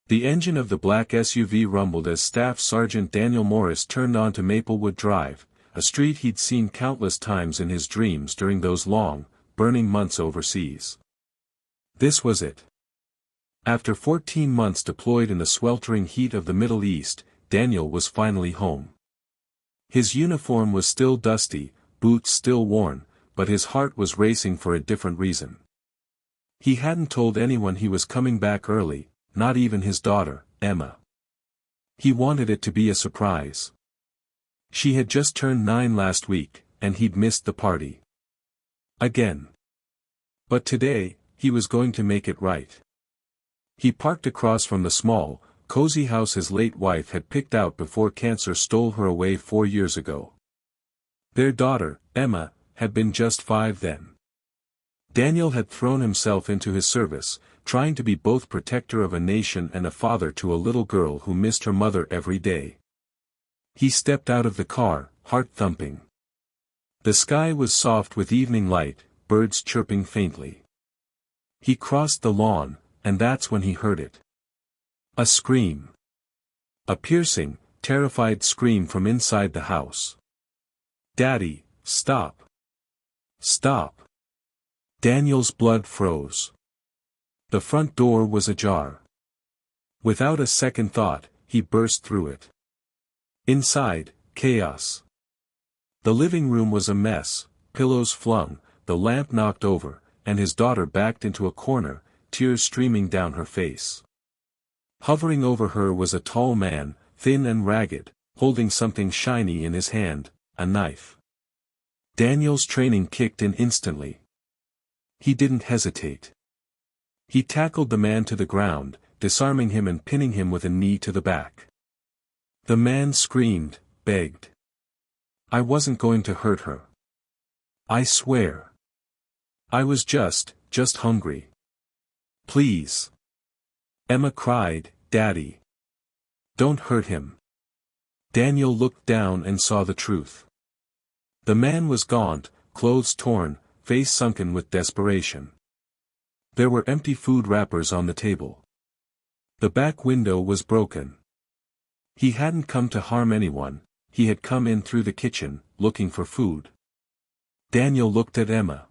The engine of the black SUV rumbled as Staff Sergeant Daniel Morris turned onto Maplewood Drive, a street he'd seen countless times in his dreams during those long, burning months overseas. This was it. After 14 months deployed in the sweltering heat of the Middle East, Daniel was finally home. His uniform was still dusty, boots still worn, but his heart was racing for a different reason. He hadn't told anyone he was coming back early, not even his daughter, Emma. He wanted it to be a surprise. She had just turned 9 last week, and he'd missed the party. Again. But today, he was going to make it right. He parked across from the small, cozy house his late wife had picked out before cancer stole her away 4 years ago. Their daughter, Emma, had been just 5 then. Daniel had thrown himself into his service, trying to be both protector of a nation and a father to a little girl who missed her mother every day. He stepped out of the car, heart thumping. The sky was soft with evening light, birds chirping faintly. He crossed the lawn, and that's when he heard it. A scream. A piercing, terrified scream from inside the house. "Daddy, stop! Stop!" Daniel's blood froze. The front door was ajar. Without a second thought, he burst through it. Inside, chaos. The living room was a mess, pillows flung, the lamp knocked over, and his daughter backed into a corner, tears streaming down her face. Hovering over her was a tall man, thin and ragged, holding something shiny in his hand, a knife. Daniel's training kicked in instantly. He didn't hesitate. He tackled the man to the ground, disarming him and pinning him with a knee to the back. The man screamed, begged. "I wasn't going to hurt her. I swear. I was just hungry. Please." Emma cried, "Daddy. Don't hurt him." Daniel looked down and saw the truth. The man was gaunt, clothes torn, face sunken with desperation. There were empty food wrappers on the table. The back window was broken. He hadn't come to harm anyone, he had come in through the kitchen, looking for food. Daniel looked at Emma.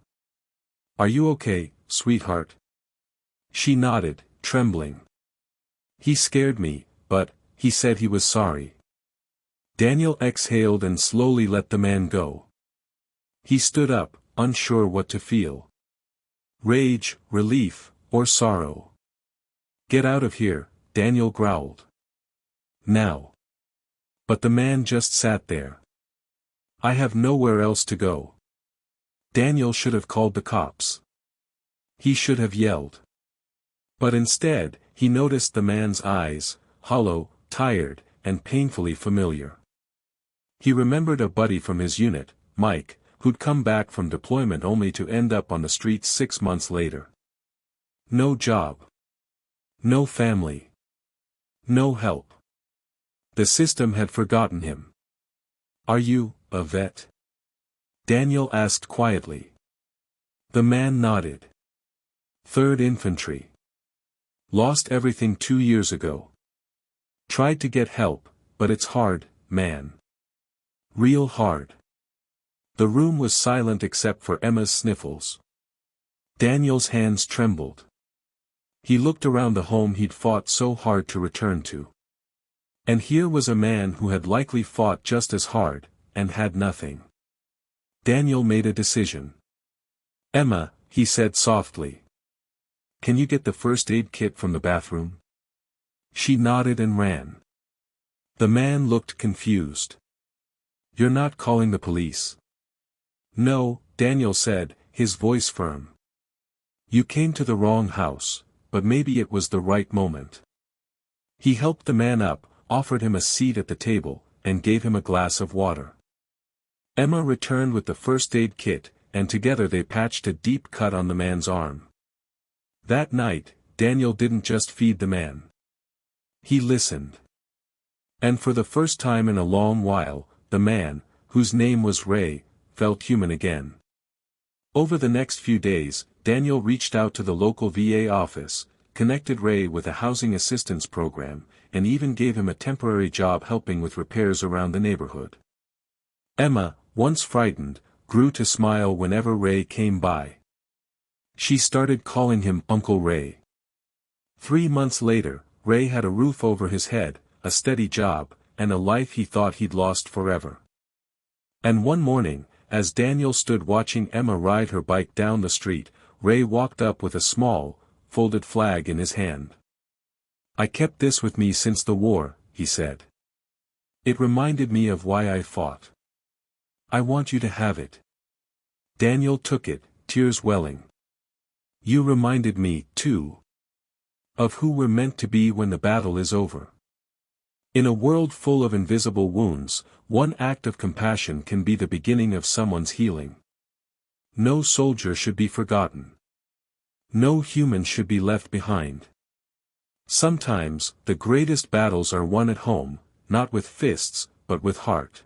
"Are you okay, sweetheart?" She nodded, trembling. "He scared me, but," he said he was sorry. Daniel exhaled and slowly let the man go. He stood up, unsure what to feel. Rage, relief, or sorrow. "Get out of here," Daniel growled. "Now." But the man just sat there. "I have nowhere else to go." Daniel should have called the cops. He should have yelled. But instead, he noticed the man's eyes, hollow, tired, and painfully familiar. He remembered a buddy from his unit, Mike, who'd come back from deployment only to end up on the streets 6 months later. No job. No family. No help. The system had forgotten him. "Are you a vet?" Daniel asked quietly. The man nodded. "3rd Infantry. Lost everything 2 years ago. Tried to get help, but it's hard, man. Real hard." The room was silent except for Emma's sniffles. Daniel's hands trembled. He looked around the home he'd fought so hard to return to. And here was a man who had likely fought just as hard, and had nothing. Daniel made a decision. "Emma," he said softly. "Can you get the first aid kit from the bathroom?" She nodded and ran. The man looked confused. "You're not calling the police?" "No," Daniel said, his voice firm. "You came to the wrong house, but maybe it was the right moment." He helped the man up, offered him a seat at the table, and gave him a glass of water. Emma returned with the first aid kit, and together they patched a deep cut on the man's arm. That night, Daniel didn't just feed the man. He listened. And for the first time in a long while, the man, whose name was Ray, felt human again. Over the next few days, Daniel reached out to the local VA office, connected Ray with a housing assistance program, and even gave him a temporary job helping with repairs around the neighborhood. Emma, once frightened, grew to smile whenever Ray came by. She started calling him Uncle Ray. 3 months later, Ray had a roof over his head, a steady job, and a life he thought he'd lost forever. And one morning, as Daniel stood watching Emma ride her bike down the street, Ray walked up with a small, folded flag in his hand. "I kept this with me since the war," he said. "It reminded me of why I fought. I want you to have it." Daniel took it, tears welling. "You reminded me, too, of who we're meant to be when the battle is over. In a world full of invisible wounds, one act of compassion can be the beginning of someone's healing. No soldier should be forgotten. No human should be left behind. Sometimes, the greatest battles are won at home, not with fists, but with heart."